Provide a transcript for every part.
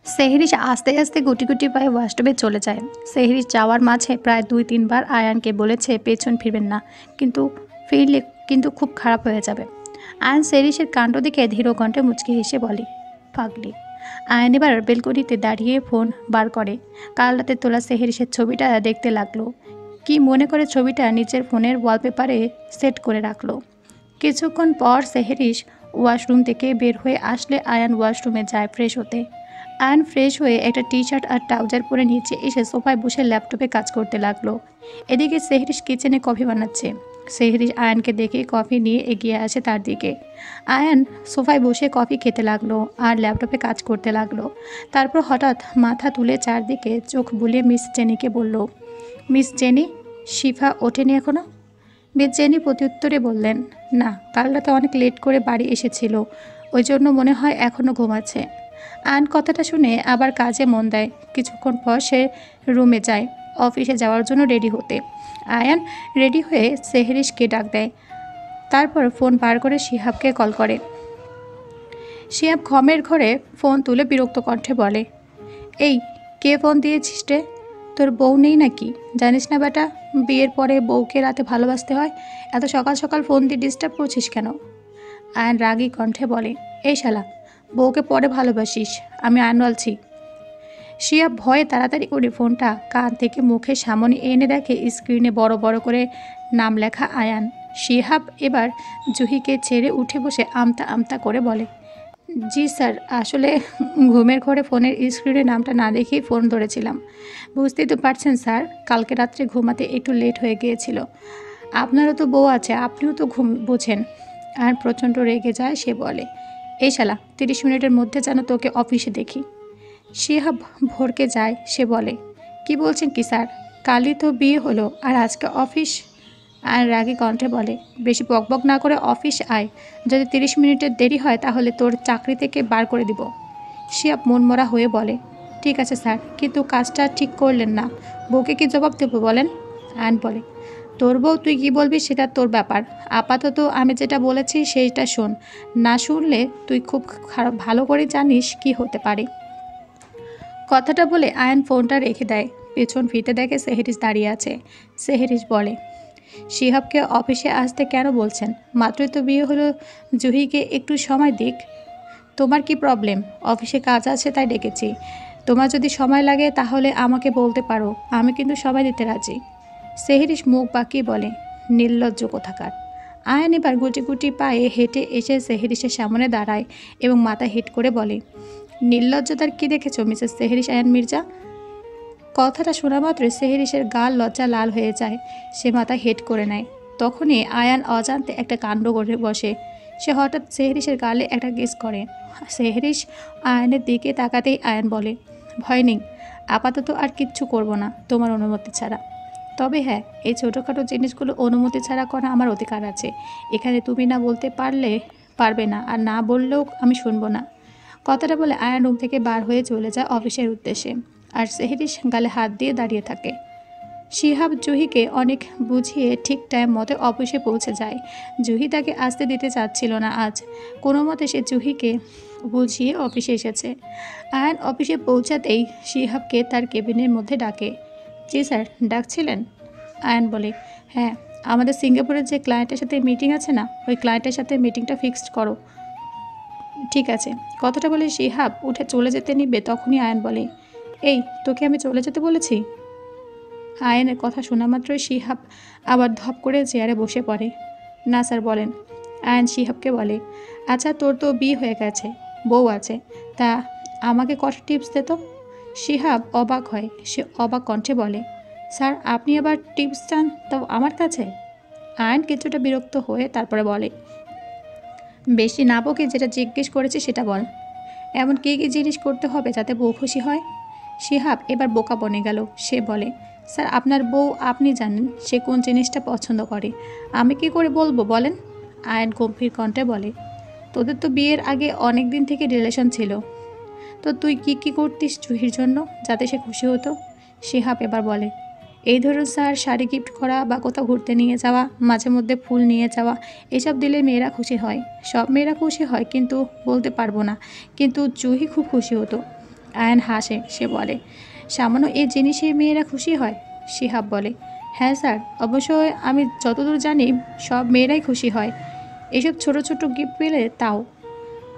সেহরিশ আস্তে আস্তে গুটি গুটি পায়ে ওয়াশরুমে চলে যায়। সেহরিশ যাওয়ার মাঝে প্রায় 2-3 বার আয়ানকে বলেছে পেছন ফিরবেন না, কিন্তু ফিরলে কিন্তু খুব খারাপ হয়ে যাবে। আয়ান সেহরিশের কাণ্ড দেখে ধীর কণ্ঠে মুচকি হেসে বলে, পাগলি। আয়ান এবার বেলকনিতে দাঁড়িয়ে ফোন বার করে কাল রাতে তোলা সেহরিশের ছবিটা দেখতে লাগলো। কি মনে করে ছবিটা নিজের ফোনের ওয়ালপেপারে সেট করে রাখলো। কিছুক্ষণ পর সেহরিশ ওয়াশরুম থেকে বের হয়ে আসলে আয়ান ওয়াশরুমে যায় ফ্রেশ হতে। আয়ান ফ্রেশ হয়ে একটা টি শার্ট আর ট্রাউজার পরে নিচে এসে সোফায় বসে ল্যাপটপে কাজ করতে লাগলো। এদিকে সেহরিশ কিচেনে কফি বানাচ্ছে। সেহরিশ আয়ানকে দেখে কফি নিয়ে এগিয়ে আসে তার দিকে। আয়ান সোফায় বসে কফি খেতে লাগলো আর ল্যাপটপে কাজ করতে লাগলো। তারপর হঠাৎ মাথা তুলে চারদিকে চোখ বুলিয়ে মিস জেনিকে বলল, মিস জেনি, শিফা ওঠেনি এখনো? মিস জেনি প্রত্যুত্তরে বললেন, না, কাল রাতে অনেক লেট করে বাড়ি এসেছিল, ওই জন্য মনে হয় এখনও ঘুমাচ্ছে। আয়ন কথাটা শুনে আবার কাজে মন দেয়। কিছুক্ষণ পর সে রুমে যায় অফিসে যাওয়ার জন্য রেডি হতে। আয়ান রেডি হয়ে সেহরিশকে ডাক দেয়, তারপর ফোন বার করে শিহাবকে কল করে। শিহাব ঘমের ঘরে ফোন তুলে বিরক্ত কণ্ঠে বলে, এই, কে ফোন দিয়েছিস রে? তোর বউ নেই নাকি? জানিস না বেটা, বিয়ের পরে বউকে রাতে ভালোবাসতে হয়? এত সকাল সকাল ফোন দিয়ে ডিস্টার্ব করছিস কেন? আয়ন রাগী কণ্ঠে বলে, এই শালা, বউকে পরে ভালোবাসিস, আমি আয়ন বলছি। শিয়া ভয়ে তাড়াতাড়ি করে ফোনটা কান থেকে মুখের সামনে এনে দেখে স্ক্রিনে বড় বড় করে নাম লেখা আয়ান। শিহাব এবার জুহিকে ছেড়ে উঠে বসে আমতা আমতা করে বলে, জি স্যার, আসলে ঘুমের ঘরে ফোনের স্ক্রিনে নামটা না দেখেই ফোন ধরেছিলাম। বুঝতেই তো পারছেন স্যার, কালকে রাত্রে ঘুমাতে একটু লেট হয়ে গিয়েছিল। আপনারও তো বউ আছে, আপনিও তো ঘুম বোঝেন। আর প্রচণ্ড রেগে যায়। সে বলে, এই শালা, 30 মিনিটের মধ্যে যেন তোকে অফিসে দেখি। শিহাব ভড়কে যায়। সে বলে, কি বলছেন কি স্যার, কালই তো বিয়ে হলো আর আজকে অফিস? আর রাগী কণ্ঠে বলে, বেশি বকবক না করে অফিস আয়, যদি 30 মিনিটের দেরি হয় তাহলে তোর চাকরি থেকে বার করে দিব। শিহাব মনমরা হয়ে বলে, ঠিক আছে স্যার, কিন্তু কাজটা ঠিক করলেন না, বউকে কি জবাব দেবো বলেন? আয়ন বলে, তোর বউ তুই কি বলবি সেটা তোর ব্যাপার, আপাতত আমি যেটা বলেছি সেইটা শোন, না শুনলে তুই খুব খারাপ ভালো করে জানিস কি হতে পারে। কথাটা বলে আয়ন ফোনটা রেখে দেয়। পেছন ফিরতে দেখে সেহরিশ দাঁড়িয়ে আছে। সেহরিশ বলে, শিহাবকে অফিসে আসতে কেন বলছেন? মাত্রই তো বিয়ে হলো, জুহিকে একটু সময় দিক। তোমার কি প্রবলেম? অফিসে কাজ আছে তাই ডেকেছি, তোমার যদি সময় লাগে তাহলে আমাকে বলতে পারো, আমি কিন্তু সময় দিতে রাজি। সেহরিশ মুখ বাঁকিয়ে বলে, নির্লজ্জ কোথাকার। আয়ন এবার গুটি গুটি পায়ে হেঁটে এসে সেহরিশের সামনে দাঁড়ায় এবং মাথা হিট করে বলে, নির্লজ্জতার কি দেখেছ মিসেস সেহরিশ আয়ান মির্জা? কথাটা শোনা মাত্র সেহরিশের গাল লজ্জা লাল হয়ে যায়। সে মাথা হেট করে নেয়। তখনই আয়ান অজান্তে একটা কাণ্ড করে বসে। সে হঠাৎ সেহরিশের গালে একটা কিস করে। সেহরিশ আয়ানের দিকে তাকাতেই আয়ান বলে, ভয় নেই, আপাতত আর কিচ্ছু করব না তোমার অনুমতি ছাড়া। তবে হ্যাঁ, এই ছোটোখাটো জিনিসগুলো অনুমতি ছাড়া করা আমার অধিকার আছে। এখানে তুমি না বলতে পারবে না, আর না বললেও আমি শুনবো না। কথাটা বলে আয়ান রুম থেকে বার হয়ে চলে যায় অফিসের উদ্দেশ্যে। আর সেহরিশ গালে হাত দিয়ে দাঁড়িয়ে থাকে। শিহাব জুহিকে অনেক বুঝিয়ে ঠিক টাইম মতো অফিসে পৌঁছে যায়। জুহি তাকে আসতে দিতে চাচ্ছিল না আজ। কোনো মতে সে জুহিকে বুঝিয়ে অফিসে এসেছে। আয়ান অফিসে পৌঁছাতেই শিহাবকে তার কেবিনের মধ্যে ডাকে। জি স্যার, ডাকছিলেন? আয়ান বলে, হ্যাঁ, আমাদের সিঙ্গাপুরের যে ক্লায়েন্টের সাথে মিটিং আছে না, ওই ক্লায়েন্টের সাথে মিটিংটা ফিক্সড করো। ঠিক আছে। কথাটা বলে শিহাব উঠে চলে যেতে নিবে, তখনই আয়ান বলে, এই, তোকে আমি চলে যেতে বলেছি? আয়ানের কথা শোনা মাত্রই শিহাব আবার ধপ করে চেয়ারে বসে পড়ে। না স্যার, বলেন। আয়ান শিহাবকে বলে, আচ্ছা, তোর তো বিয়ে হয়ে গেছে, বউ আছে, তা আমাকে কটা টিপস দে তো। শিহাব অবাক হয়। সে অবাক কণ্ঠে বলে, স্যার, আপনি আবার টিপস চান, তাও আমার কাছে? আয়ান কিছুটা বিরক্ত হয়ে তারপরে বলে, বেশি না বকে যেটা জিজ্ঞেস করেছে সেটা বল। এমন কী কী জিনিস করতে হবে যাতে বউ খুশি হয়? শিহাব এবার বোকা বনে গেল। সে বলে, স্যার, আপনার বউ, আপনি জানেন সে কোন জিনিসটা পছন্দ করে, আমি কি করে বলবো বলেন? আয়ন গম্ভীর কণ্ঠে বলে, তোদের তো বিয়ের আগে অনেক দিন থেকে রিলেশন ছিল, তো তুই কি কি করতিস জুহির জন্য যাতে সে খুশি হতো? শিহাব এবার বলে, এই ধরুন স্যার, শাড়ি গিফট করা বা কোথাও ঘুরতে নিয়ে যাওয়া, মাঝে মধ্যে ফুল নিয়ে যাওয়া, এসব দিলে মেয়েরা খুশি হয়। সব মেয়েরা খুশি হয় কিন্তু বলতে পারবো না, কিন্তু জুহি খুব খুশি হতো। আয়ান হাসে। সে বলে, সামান্য এই জিনিসে মেয়েরা খুশি হয়? শিহাব বলে, হ্যাঁ স্যার, অবশ্যই আমি যতদূর জানি সব মেয়েরাই খুশি হয় এসব ছোট ছোট গিফট পেলে, তাও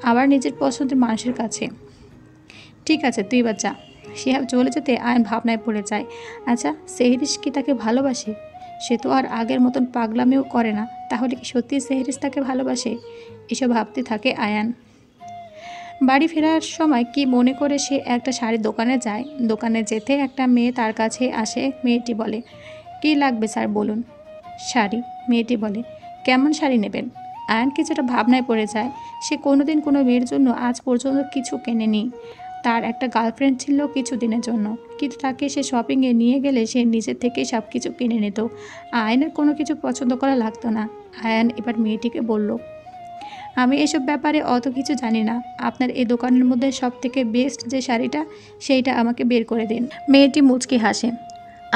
আবার নিজের পছন্দের মানুষের কাছে। ঠিক আছে, তুই বা যা। শিহাব চলে যেতে আয়ন ভাবনায় পড়ে যায়। আচ্ছা, সেহরিশ কি তাকে ভালোবাসে? সে তো আর আগের মতন পাগলামিও করে না, তাহলে কি সত্যি সেহরিশ তাকে ভালোবাসে? এসব ভাবতে থাকে আয়ান। বাড়ি ফেরার সময় কি মনে করে সে একটা শাড়ির দোকানে যায়। দোকানে যেতে একটা মেয়ে তার কাছে আসে। মেয়েটি বলে, কি লাগবে স্যার বলুন। শাড়ি। মেয়েটি বলে, কেমন শাড়ি নেবেন? আয়ান কিছুটা ভাবনায় পড়ে যায়। সে কোনোদিন কোনো মেয়ের জন্য আজ পর্যন্ত কিছু কেনেনি। তার একটা গার্লফ্রেন্ড ছিল কিছু দিনের জন্য, কিন্তু তাকে সে শপিংয়ে নিয়ে গেলে সে নিজের থেকে সব কিছু কিনে নিত। আয়ানের কোনো কিছু পছন্দ করা লাগতো না। আয়ান এবার মেয়েটিকে বলল, আমি এসব ব্যাপারে অত কিছু জানি না, আপনার এই দোকানের মধ্যে সব থেকে বেস্ট যে শাড়িটা সেইটা আমাকে বের করে দিন। মেয়েটি মুচকি হাসে।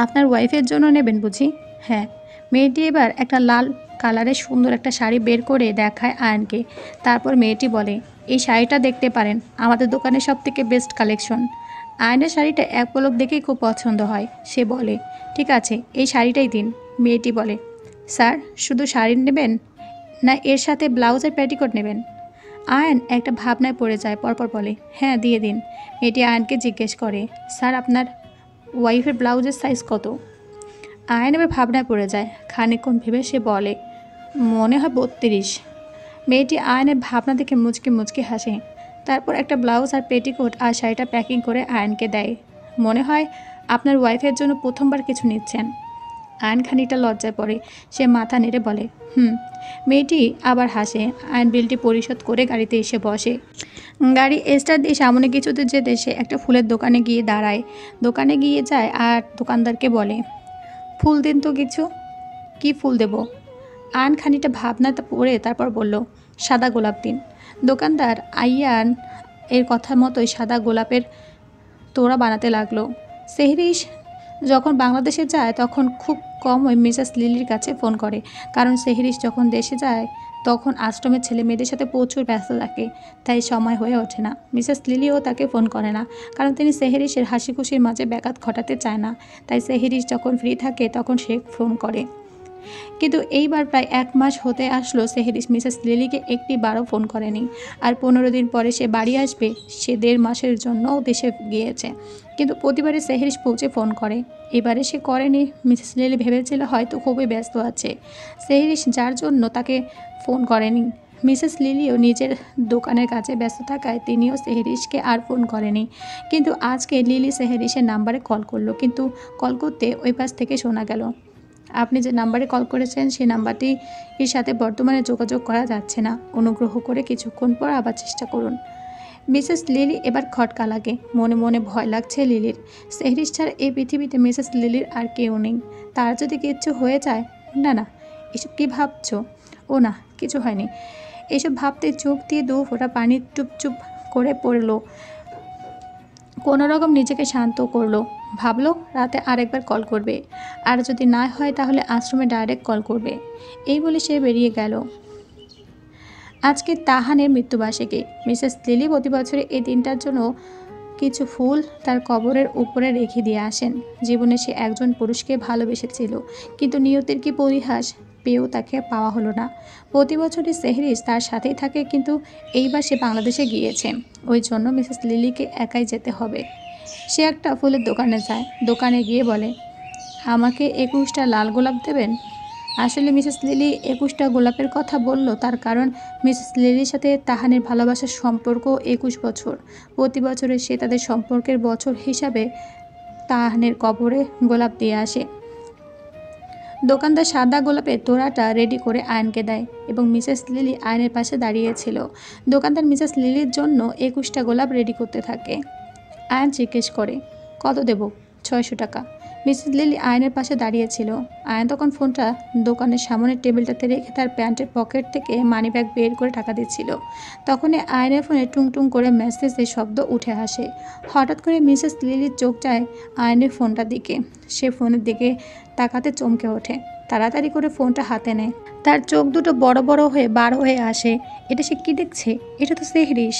আপনার ওয়াইফের জন্য নেবেন বুঝি? হ্যাঁ। মেয়েটি এবার একটা লাল কালারের সুন্দর একটা শাড়ি বের করে দেখায় আয়ানকে। তারপর মেয়েটি বলে, এই শাড়িটা দেখতে পারেন, আমাদের দোকানের সব থেকে বেস্ট কালেকশন। আয়নের শাড়িটা এক পলক দেখেই খুব পছন্দ হয়। সে বলে, ঠিক আছে, এই শাড়িটাই দিন। মেয়েটি বলে, স্যার শুধু শাড়ি নেবেন না এর সাথে ব্লাউজ আর প্যাটিকোট নেবেন? আয়ন একটা ভাবনায় পড়ে যায়, পরপর বলে, হ্যাঁ দিয়ে দিন। মেয়েটি আয়নকে জিজ্ঞেস করে, স্যার আপনার ওয়াইফের ব্লাউজের সাইজ কত? আয়ন এবার ভাবনায় পড়ে যায়। খানিকক্ষণ ভেবে সে বলে, মনে হয় 32। মেয়েটি আয়নের ভাবনা দেখে মুচকি মুচকি হাসে। তারপর একটা ব্লাউজ আর পেটিকোট আর শাড়িটা প্যাকিং করে আয়নকে দেয়। মনে হয় আপনার ওয়াইফের জন্য প্রথমবার কিছু নিচ্ছেন। আয়ন খানিকটা লজ্জায় পড়ে। সে মাথা নেড়ে বলে, হুম। মেয়েটি আবার হাসে। আয়ন বিলটি পরিশোধ করে গাড়িতে এসে বসে। গাড়ি স্টার্ট দিয়ে সামনে কিছুতে যেতে সে একটা ফুলের দোকানে গিয়ে দাঁড়ায়। দোকানে গিয়ে যায় আর দোকানদারকে বলে, ফুল দিন তো কিছু। কি ফুল দেব? আয়ন খানিকটা ভাবনাতে পড়ে তারপর বলল, সাদা গোলাপ দিন। দোকানদার আয়ান এর কথা মতোই সাদা গোলাপের তোড়া বানাতে লাগলো। সেহরিশ যখন বাংলাদেশে যায় তখন খুব কমই মিসেস লিলির কাছে ফোন করে, কারণ সেহরিশ যখন দেশে যায় তখন আশ্রমের ছেলে মেয়েদের সাথে প্রচুর ব্যস্ত থাকে, তাই সময় হয়ে ওঠে না। মিসেস লিলিও তাকে ফোন করে না, কারণ তিনি সেহরিশের হাসি খুশির মাঝে ব্যাঘাত ঘটাতে চায় না। তাই সেহরিশ যখন ফ্রি থাকে তখন সে ফোন করে। কিন্তু এইবার প্রায় 1 মাস হতে আসলো সেহরিশ মিসেস লিলিকে একটিবারও ফোন করেনি। আর 15 দিন পরে সে বাড়ি আসবে, সে 1.5 মাসের জন্য দেশে গিয়েছে। কিন্তু প্রতিবারে সেহরিশ পৌঁছে ফোন করে, এবারে সে করেনি। মিসেস লিলি ভেবেছিল হয়তো খুবই ব্যস্ত আছে সেহরিশ, যার জন্য তাকে ফোন করেনি। মিসেস লিলিও নিজের দোকানের কাছে ব্যস্ত থাকায় তিনিও সেহরিশকে আর ফোন করেনি। কিন্তু আজকে লিলি সেহরিশের নাম্বারে কল করলো, কিন্তু কল করতে ওই পাশ থেকে শোনা গেল, আপনি যে নাম্বারে কল করেছেন সেই নাম্বারটি এর সাথে বর্তমানে যোগাযোগ করা যাচ্ছে না, অনুগ্রহ করে কিছুক্ষণ পর আবার চেষ্টা করুন। মিসেস লিলি এবার খটকা লাগে। মনে মনে ভয় লাগছে লিলির। সেহরিশ ছাড়া এই পৃথিবীতে মিসেস লিলির আর কেউ নেই। তার যদি কিচ্ছু হয়ে যায়, না না, এসব কী ভাবছো? ও না, কিছু হয়নি। এসব ভাবতে চোখ দিয়ে 2 ফোঁটা পানি চুপচুপ করে পড়লো। কোনো রকম নিজেকে শান্ত করলো। ভাবলো রাতে আরেকবার কল করবে, আর যদি না হয় তাহলে আশ্রমে ডাইরেক্ট কল করবে। এই বলে সে বেরিয়ে গেল। আজকে তাহানের মৃত্যুবার্ষিকী। মিসেস লিলি প্রতি বছরে এই দিনটার জন্য কিছু ফুল তার কবরের উপরে রেখে দিয়ে আসেন। জীবনে সে একজন পুরুষকে ভালোবেসেছিল, কিন্তু নিয়তির কি পরিহাস, পেয়েও তাকে পাওয়া হলো না। প্রতি বছরই সেহরিশ তার সাথেই থাকে, কিন্তু এইবার সে বাংলাদেশে গিয়েছে, ওই জন্য মিসেস লিলিকে একাই যেতে হবে। সে একটা ফুলের দোকানে যায়। দোকানে গিয়ে বলে, আমাকে 21টা লাল গোলাপ দেবেন? আসলে মিসেস লিলি 21টা গোলাপের কথা বলল, তার কারণ মিসেস লিলির সাথে তাহানের ভালোবাসার সম্পর্ক 21 বছর। প্রতি বছরে সে তাদের সম্পর্কের বছর হিসাবে তাহানের কবরে গোলাপ দিয়ে আসে। দোকানদার সাদা গোলাপের তোড়াটা রেডি করে আয়নকে দেয় এবং মিসেস লিলি আয়নের পাশে দাঁড়িয়েছিল। দোকানদার মিসেস লিলির জন্য 21টা গোলাপ রেডি করতে থাকে। আয়ন জিজ্ঞেস করে, কত দেব? 600 টাকা। মিসেস লিলি আয়নের পাশে দাঁড়িয়েছিল। আয়ন তখন ফোনটা দোকানের সামনের টেবিলটাতে রেখে তার প্যান্টের পকেট থেকে মানিব্যাগ বের করে টাকা দিচ্ছিল। তখনই আয়নের ফোনে টুং টুং করে মেসেজের শব্দ উঠে আসে। হঠাৎ করে মিসেস লিলির চোখ যায় আয়নের ফোনটার দিকে। সে ফোনের দিকে তাকাতে চমকে ওঠে। তাড়াতাড়ি করে ফোনটা হাতে নেয়। তার চোখ দুটো বড় বড় হয়ে বার হয়ে আসে। এটা সে কী দেখছে? এটা তো সেহরিশ।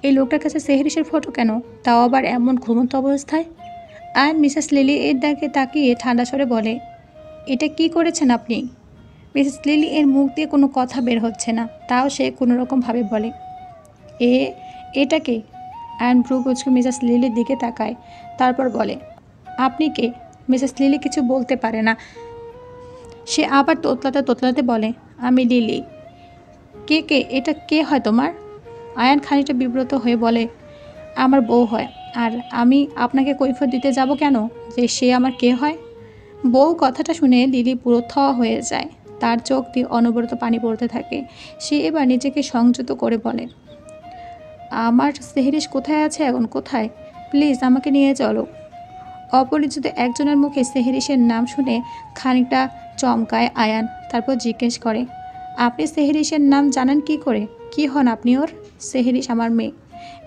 এই লোকটার কাছে সেহরিশের ফটো কেন, তাও আবার এমন ঘুমন্ত অবস্থায়? আর মিসেস লিলি এর দিকে তাকিয়ে ঠান্ডা স্বরে বলে, এটা কি করেছেন আপনি? মিসেস লিলি এর মুখ দিয়ে কোনো কথা বের হচ্ছে না, তাও সে কোনোরকমভাবে বলে, এ এটা কে? অ্যান্ড ভ্রু কুচকে মিসেস লিলির দিকে তাকায়, তারপর বলে, আপনি কে? মিসেস লিলি কিছু বলতে পারে না। সে আবার তোতলাতে তোতলাতে বলে, আমি লিলি। কে কে? এটা কে হয় তোমার? আয়ান খানিকটা বিব্রত হয়ে বলে, আমার বউ হয়। আর আমি আপনাকে কৈফিয়ত দিতে যাব কেন যে সে আমার কে হয়? বউ কথাটা শুনে লিলি পুরো থ হয়ে যায়। তার চোখ দিয়ে অনবরত পানি পড়তে থাকে। সে এবার নিজেকে সংযত করে বলে, আমার সেহরিশ কোথায় আছে এখন? কোথায়? প্লিজ আমাকে নিয়ে চলো। অপরিচিত একজনের মুখে সেহরিশের নাম শুনে খানিকটা চমকায় আয়ান। তারপর জিজ্ঞেস করে, আপনি সেহরিশের নাম জানেন কি করে? কি হন আপনি ওর? সেহরিশ আমার মেয়ে।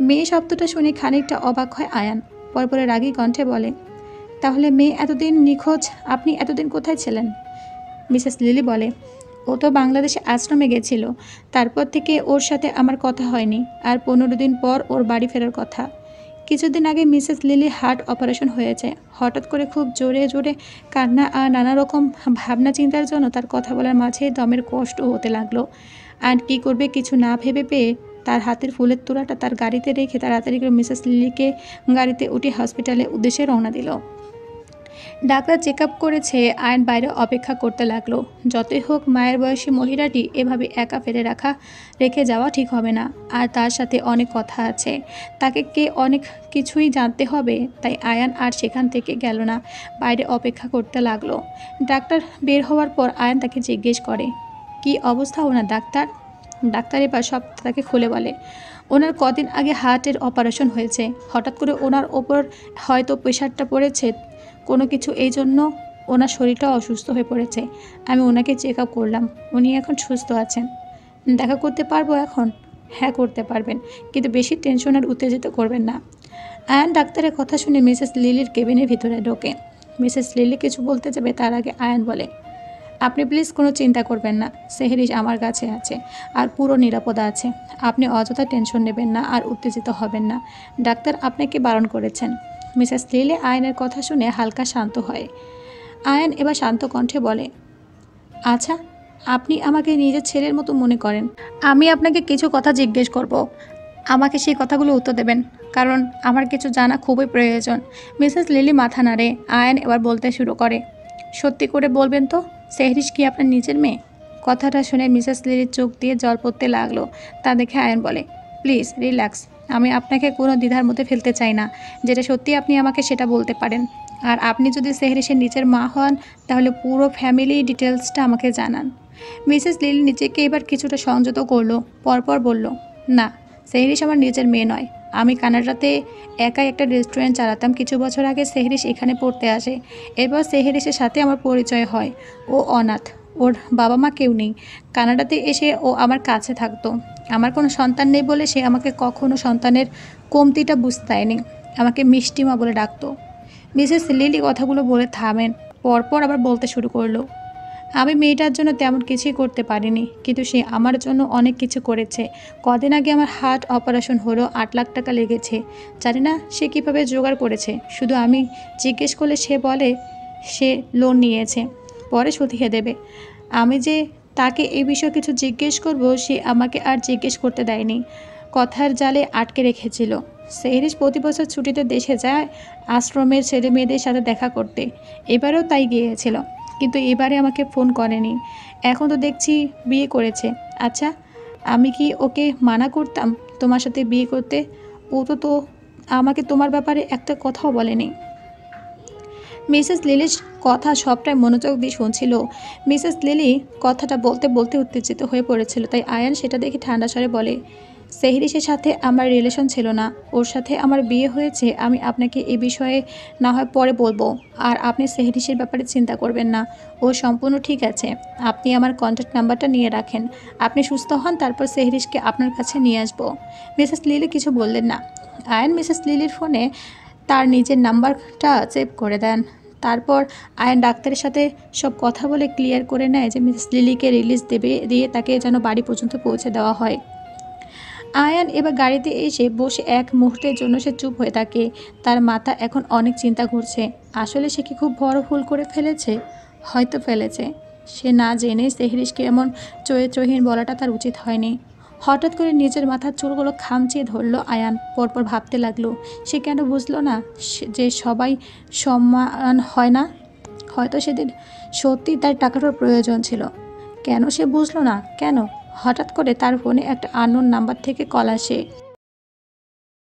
মেয়ে শব্দটা শুনে খানিকটা অবাক হয় আয়ান। পরপরে রাগী কণ্ঠে বলে, তাহলে মেয়ে এতদিন নিখোঁজ, আপনি এতদিন কোথায় ছিলেন? মিসেস লিলি বলে, ও তো বাংলাদেশে আশ্রমে গেছিল। তারপর থেকে ওর সাথে আমার কথা হয়নি। আর 15 দিন পর ওর বাড়ি ফেরার কথা। কিছুদিন আগে মিসেস লিলি হার্ট অপারেশন হয়েছে। হঠাৎ করে খুব জোরে জোরে কান্না আর নানা রকম ভাবনা চিন্তার জন্য তার কথা বলার মাঝে দমের কষ্ট হতে লাগলো। আর কী করবে কিছু না ভেবে পেয়ে তার হাতের ফুলের তোড়াটা তার গাড়িতে রেখে তাড়াতাড়ি করে মিসেস লিলিকে গাড়িতে উঠে হসপিটালের উদ্দেশ্যে রওনা দিল। ডাক্তার চেক আপ করেছে, আয়ন বাইরে অপেক্ষা করতে লাগলো। যতই হোক মায়ের বয়সী মহিলাটি এভাবে একা ফেলে রেখে যাওয়া ঠিক হবে না। আর তার সাথে অনেক কথা আছে, তাকে অনেক কিছুই জানতে হবে। তাই আয়ান আর সেখান থেকে গেল না, বাইরে অপেক্ষা করতে লাগলো। ডাক্তার বের হওয়ার পর আয়ান তাকে জিজ্ঞেস করে, কি অবস্থা ওনার ডাক্তার? ডাক্তার এবার সব তাকে খুলে বলে, ওনার কদিন আগে হার্টের অপারেশন হয়েছে। হঠাৎ করে ওনার ওপর হয়তো প্রেশারটা পড়েছে কোনো কিছু, এই জন্য ওনার শরীরটা অসুস্থ হয়ে পড়েছে। আমি ওনাকে চেক আপ করলাম, উনি এখন সুস্থ আছেন। দেখা করতে পারবো এখন? হ্যাঁ করতে পারবেন, কিন্তু বেশি টেনশন আর উত্তেজিত করবেন না। আয়ান ডাক্তারের কথা শুনে মিসেস লিলির কেবিনের ভিতরে ঢোকে। মিসেস লিলি কিছু বলতে যাবে তার আগে আয়ান বলে, আপনি প্লিজ কোনো চিন্তা করবেন না, সেহরিশ আমার কাছে আছে আর পুরো নিরাপদ আছে। আপনি অযথা টেনশন নেবেন না আর উত্তেজিত হবেন না। ডাক্তার আপনাকে বারণ করেছেন। মিসেস লিলি আয়নের কথা শুনে হালকা শান্ত হয়। আয়ান এবার শান্ত কণ্ঠে বলে, আচ্ছা, আপনি আমাকে নিজের ছেলের মতো মনে করেন। আমি আপনাকে কিছু কথা জিজ্ঞেস করব, আমাকে সেই কথাগুলো উত্তর দেবেন, কারণ আমার কিছু জানা খুবই প্রয়োজন। মিসেস লিলি মাথা নাড়ে। আয়ান এবার বলতে শুরু করে, সত্যি করে বলবেন তো, সেহরিশ কি আপনার নিজের মেয়ে? কথাটা শুনে মিসেস লিলির চোখ দিয়ে জল পড়তে লাগলো। তা দেখে আয়ান বলে, প্লিজ রিল্যাক্স, আমি আপনাকে কোনো দ্বিধার মধ্যে ফেলতে চাই না। যেটা সত্যি আপনি আমাকে সেটা বলতে পারেন। আর আপনি যদি সেহরিশের নিজের মা হন তাহলে পুরো ফ্যামিলি ডিটেলসটা আমাকে জানান। মিসেস লিলি নিজেকে এবার কিছুটা সংযত করলো, পরপর বলল, না, সেহরিশ আমার নিজের মেয়ে নয়। আমি কানাডাতে একাই একটা রেস্টুরেন্ট চালাতাম। কিছু বছর আগে সেহরিশ এখানে পড়তে আসে। এরপর সেহরিশের সাথে আমার পরিচয় হয়। ও অনাথ, ওর বাবা মা কেউ নেই। কানাডাতে এসে ও আমার কাছে থাকতো। আমার কোনো সন্তান নেই বলে সে আমাকে কখনো সন্তানের কমতিটা বুঝতে দেয়নি। আমাকে মিষ্টিমা বলে ডাকতো। মিসেস লিলি কথাগুলো বলে থামেন, পরপর আবার বলতে শুরু করলো, আমি মেয়েটার জন্য তেমন কিছুই করতে পারিনি, কিন্তু সে আমার জন্য অনেক কিছু করেছে। কদিন আগে আমার হার্ট অপারেশন হলো, 8 লাখ টাকা লেগেছে। জানি না সে কীভাবে জোগাড় করেছে। শুধু আমি জিজ্ঞেস করলে সে বলে সে লোন নিয়েছে, পরে শুধিয়ে দেবে। আমি যে তাকে এই বিষয়ে কিছু জিজ্ঞেস করব সে আমাকে আর জিজ্ঞেস করতে দেয়নি, কথার জালে আটকে রেখেছিল। সেহরিশ প্রতি বছর ছুটিতে দেশে যায় আশ্রমের ছেলে মেয়েদের সাথে দেখা করতে। এবারেও তাই গিয়েছিল, কিন্তু এবারে আমাকে ফোন করেনি। এখন তো দেখছি বিয়ে করেছে। আচ্ছা, আমি কি ওকে মানা করতাম তোমার সাথে বিয়ে করতে? ও তো আমাকে তোমার ব্যাপারে একটা কথাও বলেনি। মিসেস লিলির কথা সবটাই মনোযোগ দিয়ে শুনছিল। মিসেস লিলি কথাটা বলতে বলতে উত্তেজিত হয়ে পড়েছিল, তাই আয়ান সেটা দেখে ঠান্ডা স্বরে বলে, সেহরিশের সাথে আমার রিলেশন ছিল না, ওর সাথে আমার বিয়ে হয়েছে। আমি আপনাকে এ বিষয়ে না হয় পরে বলবো। আর আপনি সেহরিশের ব্যাপারে চিন্তা করবেন না, ও সম্পূর্ণ ঠিক আছে। আপনি আমার কন্ট্যাক্ট নাম্বারটা নিয়ে রাখেন। আপনি সুস্থ হন, তারপর সেহরিশকে আপনার কাছে নিয়ে আসবো। মিসেস লিলি কিছু বললেন না। আয়ান মিসেস লিলির ফোনে তার নিজের নাম্বারটা সেভ করে দেন। তারপর আয়ান ডাক্তারের সাথে সব কথা বলে ক্লিয়ার করে নেয় যে মিসেস লিলিকে রিলিজ দিয়ে তাকে যেন বাড়ি পর্যন্ত পৌঁছে দেওয়া হয়। আয়ান এবার গাড়িতে এসে বসে এক মুহূর্তের জন্য সে চুপ হয়ে থাকে। তার মাথা এখন অনেক চিন্তা ঘুরছে। আসলে সে কি খুব বড় ভুল করে ফেলেছে? হয়তো ফেলেছে। সে না জেনে সেহরিশকে এমন চরিত্রহীন বলাটা তার উচিত হয়নি। হঠাৎ করে নিজের মাথার চুলগুলো খামচিয়ে ধরল আয়ান। পরপর ভাবতে লাগলো, সে কেন বুঝলো না যে সবাই সম্মান হয় না? হয়তো সেদিন সত্যি তার টাকাটার প্রয়োজন ছিল। কেন সে বুঝলো না? কেন হঠাৎ করে তার ফোনে একটা আননোন নাম্বার থেকে কল আসে।